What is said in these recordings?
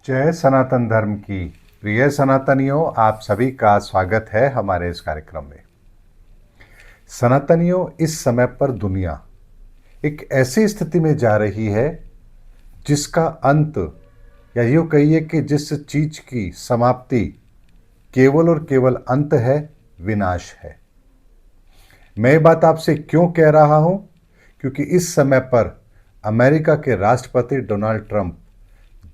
जय सनातन धर्म की प्रिय सनातनियों, आप सभी का स्वागत है हमारे इस कार्यक्रम में। सनातनियों, इस समय पर दुनिया एक ऐसी स्थिति में जा रही है जिसका अंत, या यूँ कहिए कि जिस चीज की समाप्ति केवल और केवल अंत है, विनाश है। मैं ये बात आपसे क्यों कह रहा हूं? क्योंकि इस समय पर अमेरिका के राष्ट्रपति डोनाल्ड ट्रंप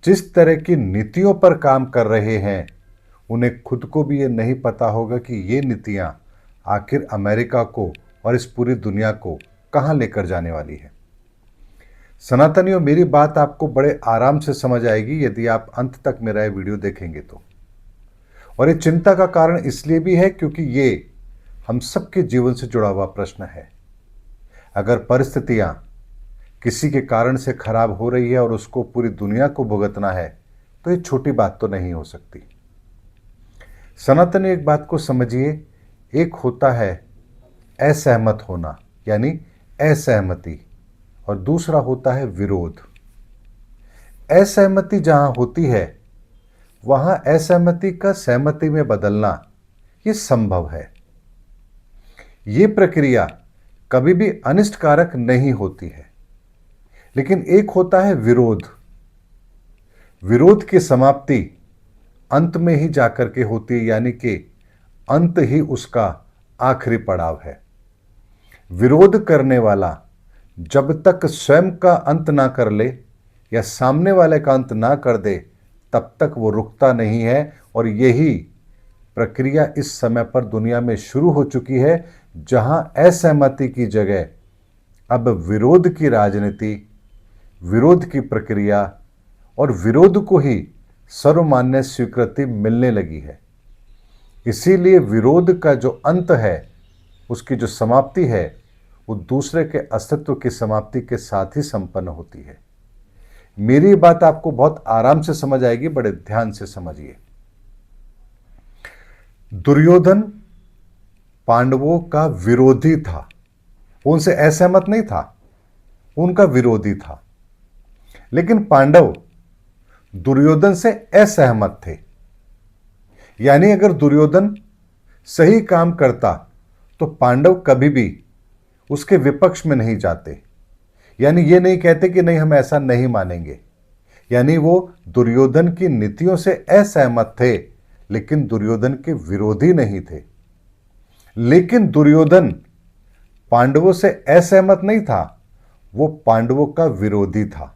जिस तरह की नीतियों पर काम कर रहे हैं, उन्हें खुद को भी ये नहीं पता होगा कि ये नीतियां आखिर अमेरिका को और इस पूरी दुनिया को कहां लेकर जाने वाली है। सनातनियों, मेरी बात आपको बड़े आराम से समझ आएगी यदि आप अंत तक मेरा ये वीडियो देखेंगे तो। और ये चिंता का कारण इसलिए भी है क्योंकि ये हम सबके जीवन से जुड़ा हुआ प्रश्न है। अगर परिस्थितियां किसी के कारण से खराब हो रही है और उसको पूरी दुनिया को भुगतना है, तो ये छोटी बात तो नहीं हो सकती। सनातन, एक बात को समझिए, एक होता है असहमत होना यानी असहमति, और दूसरा होता है विरोध। असहमति जहां होती है वहां असहमति का सहमति में बदलना ये संभव है। ये प्रक्रिया कभी भी अनिष्टकारक नहीं होती है। लेकिन एक होता है विरोध। विरोध की समाप्ति अंत में ही जाकर के होती है, यानी कि अंत ही उसका आखिरी पड़ाव है। विरोध करने वाला जब तक स्वयं का अंत ना कर ले या सामने वाले का अंत ना कर दे, तब तक वो रुकता नहीं है। और यही प्रक्रिया इस समय पर दुनिया में शुरू हो चुकी है, जहां असहमति की जगह अब विरोध की राजनीति, विरोध की प्रक्रिया और विरोध को ही सर्वमान्य स्वीकृति मिलने लगी है। इसीलिए विरोध का जो अंत है, उसकी जो समाप्ति है, वो दूसरे के अस्तित्व की समाप्ति के साथ ही संपन्न होती है। मेरी बात आपको बहुत आराम से समझ आएगी, बड़े ध्यान से समझिए। दुर्योधन पांडवों का विरोधी था, उनसे असहमत नहीं था, उनका विरोधी था। लेकिन पांडव दुर्योधन से असहमत थे। यानी अगर दुर्योधन सही काम करता तो पांडव कभी भी उसके विपक्ष में नहीं जाते। यानी ये नहीं कहते कि नहीं, हम ऐसा नहीं मानेंगे। यानी वो दुर्योधन की नीतियों से असहमत थे, लेकिन दुर्योधन के विरोधी नहीं थे। लेकिन दुर्योधन पांडवों से असहमत नहीं था, वो पांडवों का विरोधी था।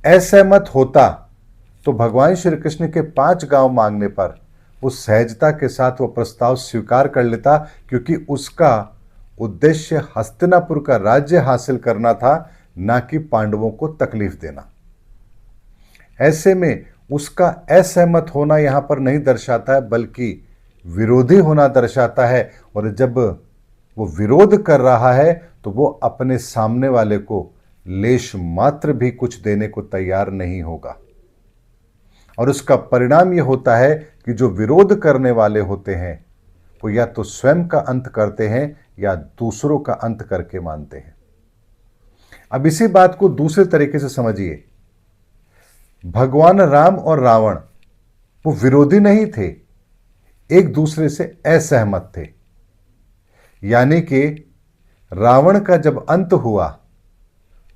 असहमत होता तो भगवान श्री कृष्ण के 5 गांव मांगने पर उस सहजता के साथ वो प्रस्ताव स्वीकार कर लेता, क्योंकि उसका उद्देश्य हस्तिनापुर का राज्य हासिल करना था, ना कि पांडवों को तकलीफ देना। ऐसे में उसका असहमत होना यहां पर नहीं दर्शाता है, बल्कि विरोधी होना दर्शाता है। और जब वो विरोध कर रहा है तो वो अपने सामने वाले को लेश मात्र भी कुछ देने को तैयार नहीं होगा। और उसका परिणाम यह होता है कि जो विरोध करने वाले होते हैं वो या तो स्वयं का अंत करते हैं या दूसरों का अंत करके मानते हैं। अब इसी बात को दूसरे तरीके से समझिए। भगवान राम और रावण वो विरोधी नहीं थे, एक दूसरे से असहमत थे। यानी कि रावण का जब अंत हुआ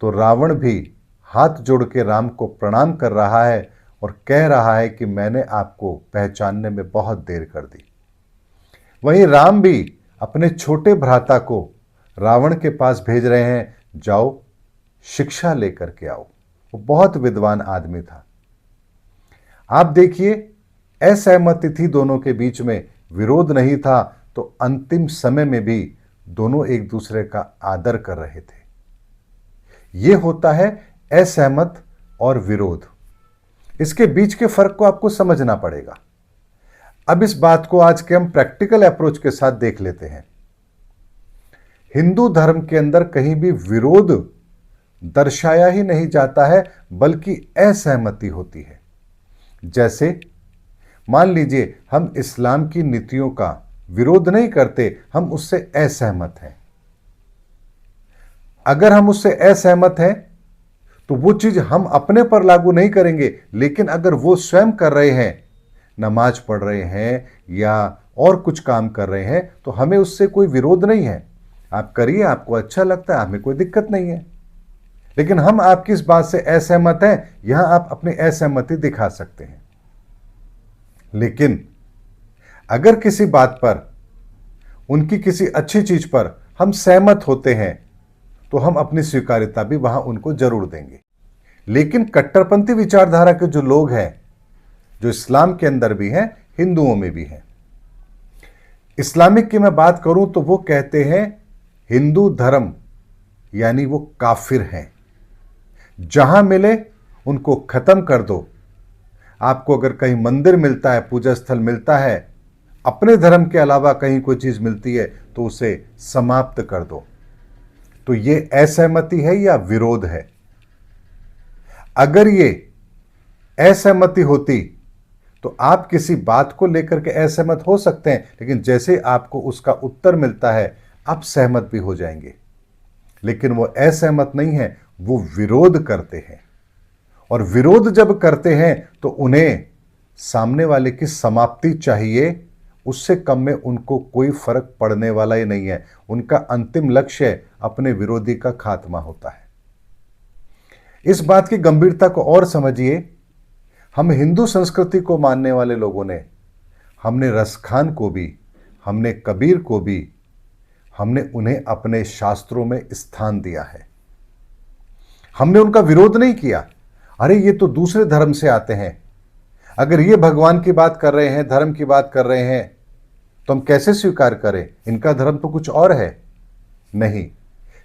तो रावण भी हाथ जोड़ के राम को प्रणाम कर रहा है और कह रहा है कि मैंने आपको पहचानने में बहुत देर कर दी। वहीं राम भी अपने छोटे भ्राता को रावण के पास भेज रहे हैं, जाओ शिक्षा लेकर के आओ। वो बहुत विद्वान आदमी था। आप देखिए, असहमति थी दोनों के बीच में, विरोध नहीं था, तो अंतिम समय में भी दोनों एक दूसरे का आदर कर रहे थे। यह होता है असहमत और विरोध। इसके बीच के फर्क को आपको समझना पड़ेगा। अब इस बात को आज के हम प्रैक्टिकल अप्रोच के साथ देख लेते हैं। हिंदू धर्म के अंदर कहीं भी विरोध दर्शाया ही नहीं जाता है, बल्कि असहमति होती है। जैसे मान लीजिए, हम इस्लाम की नीतियों का विरोध नहीं करते, हम उससे असहमत हैं। अगर हम उससे असहमत हैं तो वो चीज हम अपने पर लागू नहीं करेंगे, लेकिन अगर वो स्वयं कर रहे हैं, नमाज पढ़ रहे हैं या और कुछ काम कर रहे हैं, तो हमें उससे कोई विरोध नहीं है। आप करिए, आपको अच्छा लगता है, हमें कोई दिक्कत नहीं है। लेकिन हम आपकी इस बात से असहमत हैं, यहां आप अपनी असहमति दिखा सकते हैं। लेकिन अगर किसी बात पर, उनकी किसी अच्छी चीज पर हम सहमत होते हैं, तो हम अपनी स्वीकार्यता भी वहां उनको जरूर देंगे। लेकिन कट्टरपंथी विचारधारा के जो लोग हैं, जो इस्लाम के अंदर भी हैं, हिंदुओं में भी हैं, इस्लामिक की मैं बात करूं तो वो कहते हैं हिंदू धर्म यानी वो काफिर हैं, जहां मिले उनको खत्म कर दो। आपको अगर कहीं मंदिर मिलता है, पूजा स्थल मिलता है, अपने धर्म के अलावा कहीं कोई चीज मिलती है, तो उसे समाप्त कर दो। तो ये असहमति है या विरोध है? अगर ये असहमति होती तो आप किसी बात को लेकर के असहमत हो सकते हैं, लेकिन जैसे आपको उसका उत्तर मिलता है, आप सहमत भी हो जाएंगे। लेकिन वो असहमत नहीं है, वो विरोध करते हैं। और विरोध जब करते हैं तो उन्हें सामने वाले की समाप्ति चाहिए, उससे कम में उनको कोई फर्क पड़ने वाला ही नहीं है। उनका अंतिम लक्ष्य अपने विरोधी का खात्मा होता है। इस बात की गंभीरता को और समझिए। हम हिंदू संस्कृति को मानने वाले लोगों ने, हमने रसखान को भी, हमने कबीर को भी, हमने उन्हें अपने शास्त्रों में स्थान दिया है। हमने उनका विरोध नहीं किया। अरे ये तो दूसरे धर्म से आते हैं, अगर ये भगवान की बात कर रहे हैं, धर्म की बात कर रहे हैं, तो हम कैसे स्वीकार करें? इनका धर्म तो कुछ और है। नहीं,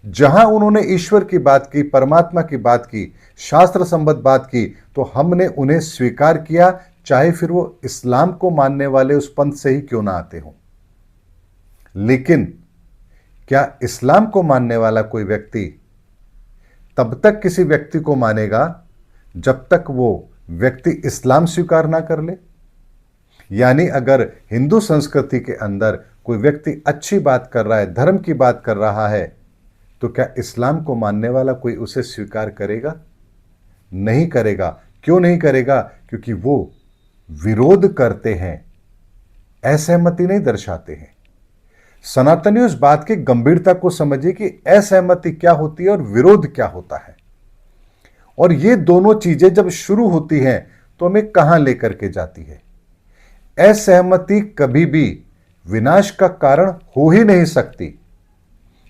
जहां उन्होंने ईश्वर की बात की, परमात्मा की बात की, शास्त्र संबद्ध बात की, तो हमने उन्हें स्वीकार किया, चाहे फिर वो इस्लाम को मानने वाले उस पंथ से ही क्यों ना आते हों। लेकिन क्या इस्लाम को मानने वाला कोई व्यक्ति तब तक किसी व्यक्ति को मानेगा जब तक वो व्यक्ति इस्लाम स्वीकार ना कर ले? यानी अगर हिंदू संस्कृति के अंदर कोई व्यक्ति अच्छी बात कर रहा है, धर्म की बात कर रहा है, तो क्या इस्लाम को मानने वाला कोई उसे स्वीकार करेगा? नहीं करेगा। क्यों नहीं करेगा? क्योंकि वो विरोध करते हैं, असहमति नहीं दर्शाते हैं। सनातनी उस बात की गंभीरता को समझिए कि असहमति क्या होती है और विरोध क्या होता है। और ये दोनों चीजें जब शुरू होती हैं तो हमें कहां लेकर के जाती है? असहमति कभी भी विनाश का कारण हो ही नहीं सकती,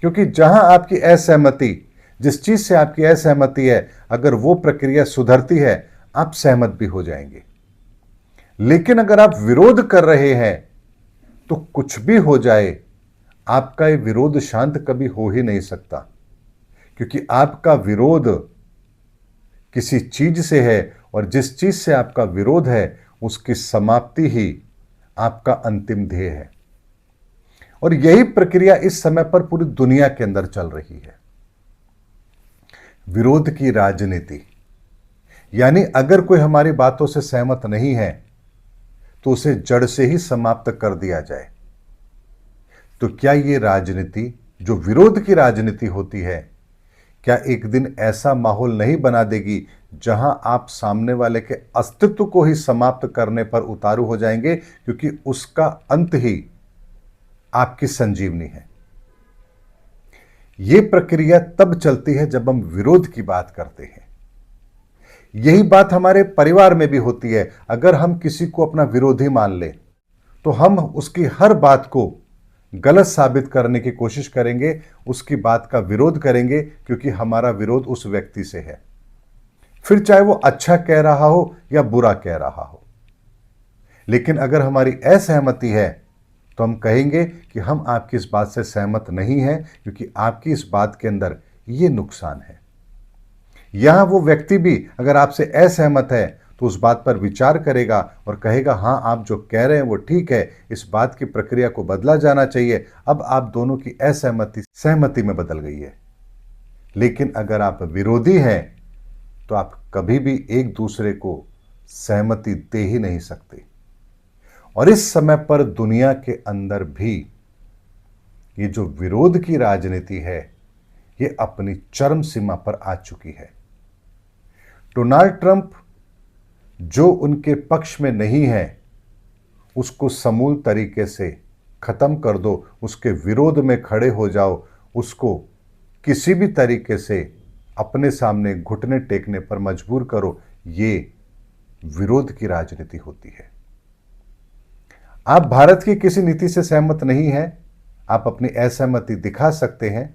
क्योंकि जहां आपकी असहमति, जिस चीज से आपकी असहमति है, अगर वो प्रक्रिया सुधरती है, आप सहमत भी हो जाएंगे। लेकिन अगर आप विरोध कर रहे हैं तो कुछ भी हो जाए, आपका ये विरोध शांत कभी हो ही नहीं सकता, क्योंकि आपका विरोध किसी चीज से है, और जिस चीज से आपका विरोध है उसकी समाप्ति ही आपका अंतिम ध्येय है। और यही प्रक्रिया इस समय पर पूरी दुनिया के अंदर चल रही है। विरोध की राजनीति, यानी अगर कोई हमारी बातों से सहमत नहीं है तो उसे जड़ से ही समाप्त कर दिया जाए। तो क्या ये राजनीति, जो विरोध की राजनीति होती है, क्या एक दिन ऐसा माहौल नहीं बना देगी जहां आप सामने वाले के अस्तित्व को ही समाप्त करने पर उतारू हो जाएंगे, क्योंकि उसका अंत ही आपकी संजीवनी है। यह प्रक्रिया तब चलती है जब हम विरोध की बात करते हैं। यही बात हमारे परिवार में भी होती है। अगर हम किसी को अपना विरोधी मान लें तो हम उसकी हर बात को गलत साबित करने की कोशिश करेंगे, उसकी बात का विरोध करेंगे, क्योंकि हमारा विरोध उस व्यक्ति से है, फिर चाहे वो अच्छा कह रहा हो या बुरा कह रहा हो। लेकिन अगर हमारी असहमति है तो हम कहेंगे कि हम आपकी इस बात से सहमत नहीं हैं, क्योंकि आपकी इस बात के अंदर ये नुकसान है। यहां वो व्यक्ति भी अगर आपसे असहमत है तो उस बात पर विचार करेगा और कहेगा, हां आप जो कह रहे हैं वो ठीक है, इस बात की प्रक्रिया को बदला जाना चाहिए। अब आप दोनों की असहमति सहमति में बदल गई है। लेकिन अगर आप विरोधी हैं तो आप कभी भी एक दूसरे को सहमति दे ही नहीं सकते। और इस समय पर दुनिया के अंदर भी ये जो विरोध की राजनीति है, ये अपनी चरम सीमा पर आ चुकी है। डोनाल्ड ट्रंप जो उनके पक्ष में नहीं है उसको समूल तरीके से खत्म कर दो, उसके विरोध में खड़े हो जाओ, उसको किसी भी तरीके से अपने सामने घुटने टेकने पर मजबूर करो। ये विरोध की राजनीति होती है। आप भारत की किसी नीति से सहमत नहीं हैं, आप अपनी असहमति दिखा सकते हैं,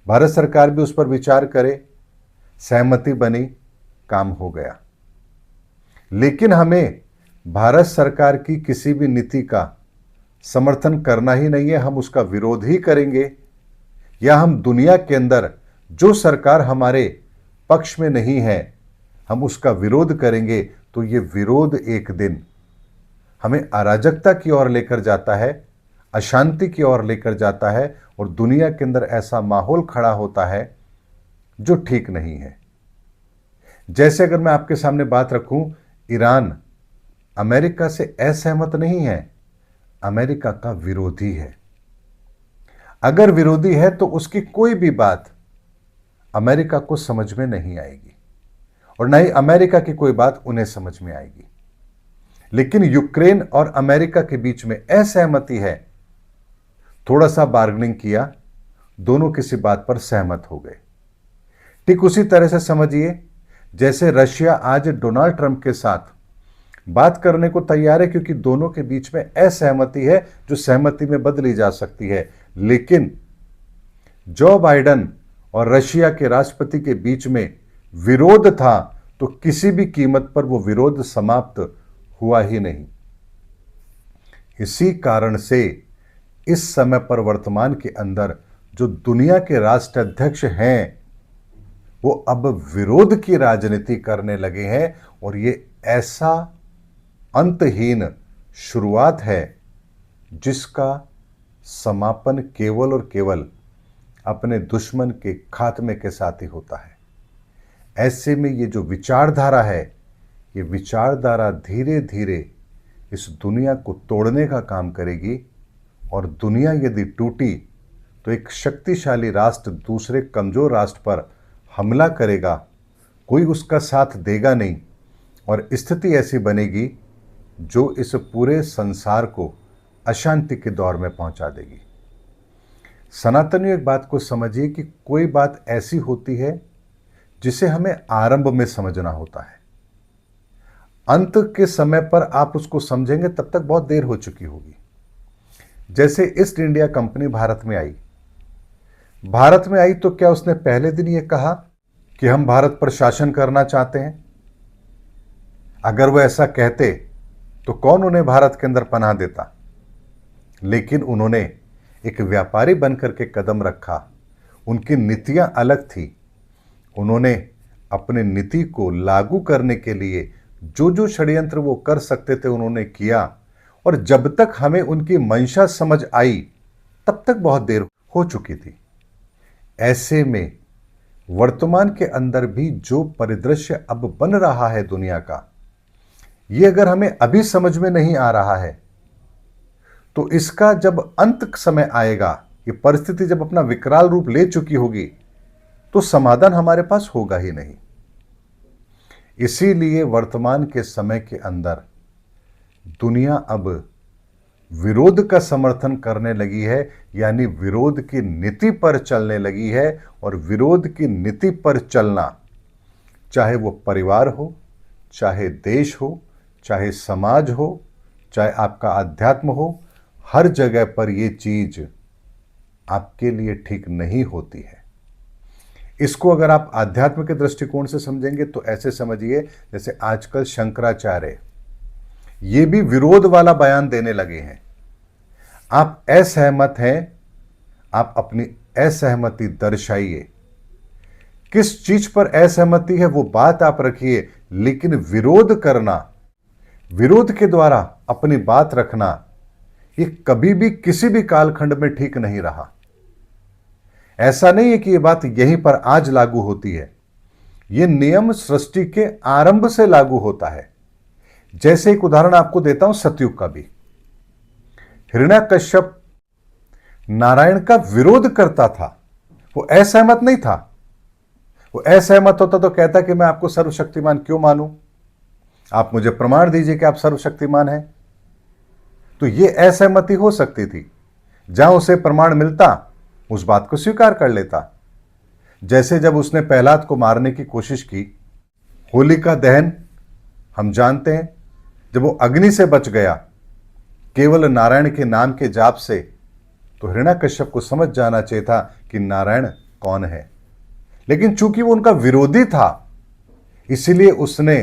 भारत सरकार भी उस पर विचार करे, सहमति बनी, काम हो गया। लेकिन हमें भारत सरकार की किसी भी नीति का समर्थन करना ही नहीं है, हम उसका विरोध ही करेंगे, या हम दुनिया के अंदर जो सरकार हमारे पक्ष में नहीं है हम उसका विरोध करेंगे। तो ये विरोध एक दिन हमें अराजकता की ओर लेकर जाता है, अशांति की ओर लेकर जाता है, और दुनिया के अंदर ऐसा माहौल खड़ा होता है जो ठीक नहीं है। जैसे अगर मैं आपके सामने बात रखूं, ईरान अमेरिका से असहमत नहीं है, अमेरिका का विरोधी है। अगर विरोधी है तो उसकी कोई भी बात अमेरिका को समझ में नहीं आएगी और ना ही अमेरिका की कोई बात उन्हें समझ में आएगी। लेकिन यूक्रेन और अमेरिका के बीच में असहमति है, थोड़ा सा बार्गेनिंग किया, दोनों किसी बात पर सहमत हो गए। ठीक उसी तरह से समझिए जैसे रशिया आज डोनाल्ड ट्रंप के साथ बात करने को तैयार है, क्योंकि दोनों के बीच में असहमति है जो सहमति में बदली जा सकती है। लेकिन जो बाइडेन और रशिया के राष्ट्रपति के बीच में विरोध था, तो किसी भी कीमत पर वो विरोध समाप्त हुआ ही नहीं। इसी कारण से इस समय पर वर्तमान के अंदर जो दुनिया के राष्ट्राध्यक्ष हैं वो अब विरोध की राजनीति करने लगे हैं, और ये ऐसा अंतहीन शुरुआत है जिसका समापन केवल और केवल अपने दुश्मन के खात्मे के साथ ही होता है। ऐसे में ये जो विचारधारा है, ये विचारधारा धीरे धीरे इस दुनिया को तोड़ने का काम करेगी, और दुनिया यदि टूटी तो एक शक्तिशाली राष्ट्र दूसरे कमजोर राष्ट्र पर हमला करेगा, कोई उसका साथ देगा नहीं, और स्थिति ऐसी बनेगी जो इस पूरे संसार को अशांति के दौर में पहुंचा देगी। सनातनियों एक बात को समझिए कि कोई बात ऐसी होती है जिसे हमें आरंभ में समझना होता है, अंत के समय पर आप उसको समझेंगे तब तक बहुत देर हो चुकी होगी। जैसे ईस्ट इंडिया कंपनी भारत में आई तो क्या उसने पहले दिन ये कहा कि हम भारत पर शासन करना चाहते हैं? अगर वो ऐसा कहते तो कौन उन्हें भारत के अंदर पनाह देता? लेकिन उन्होंने एक व्यापारी बनकर के कदम रखा, उनकी नीतियां अलग थी, उन्होंने अपने नीति को लागू करने के लिए जो जो षड्यंत्र वो कर सकते थे उन्होंने किया, और जब तक हमें उनकी मंशा समझ आई तब तक बहुत देर हो चुकी थी। ऐसे में वर्तमान के अंदर भी जो परिदृश्य अब बन रहा है दुनिया का, ये अगर हमें अभी समझ में नहीं आ रहा है तो इसका जब अंत समय आएगा, ये परिस्थिति जब अपना विकराल रूप ले चुकी होगी, तो समाधान हमारे पास होगा ही नहीं। इसीलिए वर्तमान के समय के अंदर दुनिया अब विरोध का समर्थन करने लगी है, यानी विरोध की नीति पर चलने लगी है। और विरोध की नीति पर चलना, चाहे वो परिवार हो, चाहे देश हो, चाहे समाज हो, चाहे आपका अध्यात्म हो, हर जगह पर ये चीज आपके लिए ठीक नहीं होती है। इसको अगर आप आध्यात्म के दृष्टिकोण से समझेंगे तो ऐसे समझिए जैसे आजकल शंकराचार्य ये भी विरोध वाला बयान देने लगे हैं। आप असहमत हैं, आप अपनी असहमति दर्शाइए, किस चीज पर असहमति है वो बात आप रखिए, लेकिन विरोध करना, विरोध के द्वारा अपनी बात रखना, ये कभी भी किसी भी कालखंड में ठीक नहीं रहा। ऐसा नहीं है कि ये बात यहीं पर आज लागू होती है, ये नियम सृष्टि के आरंभ से लागू होता है। जैसे एक उदाहरण आपको देता हूं सतयुग का भी। हिरण्याकश्यप नारायण का विरोध करता था, वो असहमत नहीं था, वो असहमत होता तो कहता कि मैं आपको सर्वशक्तिमान क्यों मानूं, आप मुझे प्रमाण दीजिए कि आप सर्वशक्तिमान हैं। तो ये असहमति हो सकती थी। जहां उसे प्रमाण मिलता उस बात को स्वीकार कर लेता। जैसे जब उसने प्रहलाद को मारने की कोशिश की, होलिका दहन हम जानते हैं, जब वो अग्नि से बच गया केवल नारायण के नाम के जाप से, तो हिरण्याकश्यप को समझ जाना चाहिए था कि नारायण कौन है। लेकिन चूंकि वो उनका विरोधी था, इसीलिए उसने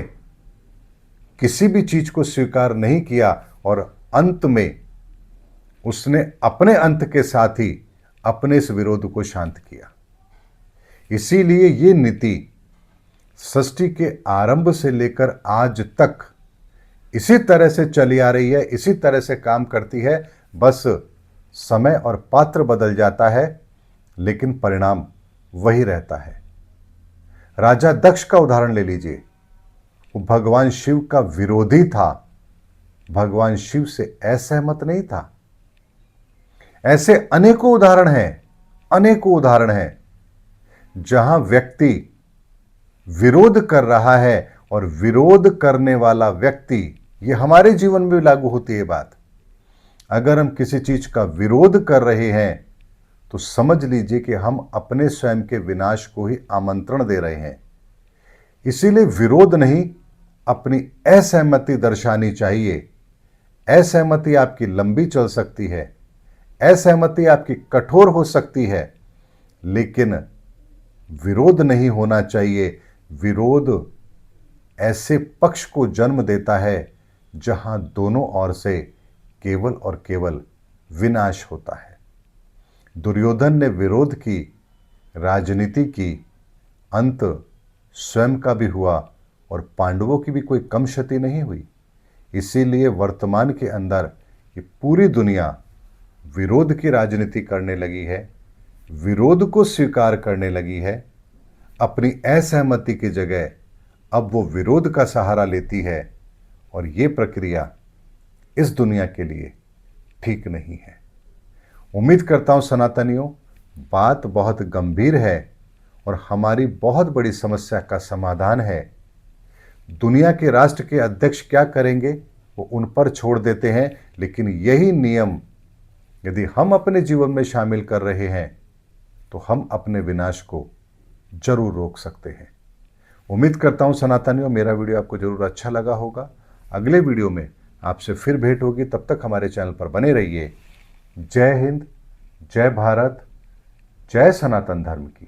किसी भी चीज को स्वीकार नहीं किया और अंत में उसने अपने अंत के साथ ही अपने इस विरोध को शांत किया। इसीलिए ये नीति सृष्टि के आरंभ से लेकर आज तक इसी तरह से चली आ रही है, इसी तरह से काम करती है। बस समय और पात्र बदल जाता है, लेकिन परिणाम वही रहता है। राजा दक्ष का उदाहरण ले लीजिए, वो भगवान शिव का विरोधी था, भगवान शिव से असहमत नहीं था। ऐसे अनेकों उदाहरण हैं जहां व्यक्ति विरोध कर रहा है और विरोध करने वाला व्यक्ति, ये हमारे जीवन में भी लागू होती है बात। अगर हम किसी चीज का विरोध कर रहे हैं तो समझ लीजिए कि हम अपने स्वयं के विनाश को ही आमंत्रण दे रहे हैं। इसीलिए विरोध नहीं, अपनी असहमति दर्शानी चाहिए। असहमति आपकी लंबी चल सकती है, असहमति आपकी कठोर हो सकती है, लेकिन विरोध नहीं होना चाहिए। विरोध ऐसे पक्ष को जन्म देता है जहां दोनों ओर से केवल और केवल विनाश होता है। दुर्योधन ने विरोध की, राजनीति की, अंत स्वयं का भी हुआ और पांडवों की भी कोई कम क्षति नहीं हुई। इसीलिए वर्तमान के अंदर ये पूरी दुनिया विरोध की राजनीति करने लगी है, विरोध को स्वीकार करने लगी है। अपनी असहमति की जगह अब वो विरोध का सहारा लेती है, और ये प्रक्रिया इस दुनिया के लिए ठीक नहीं है। उम्मीद करता हूं सनातनियों, बात बहुत गंभीर है और हमारी बहुत बड़ी समस्या का समाधान है। दुनिया के राष्ट्र के अध्यक्ष क्या करेंगे वो उन पर छोड़ देते हैं, लेकिन यही नियम यदि हम अपने जीवन में शामिल कर रहे हैं तो हम अपने विनाश को जरूर रोक सकते हैं। उम्मीद करता हूं सनातनियों, मेरा वीडियो आपको जरूर अच्छा लगा होगा। अगले वीडियो में आपसे फिर भेंट होगी, तब तक हमारे चैनल पर बने रहिए। जय हिंद, जय भारत, जय सनातन धर्म की।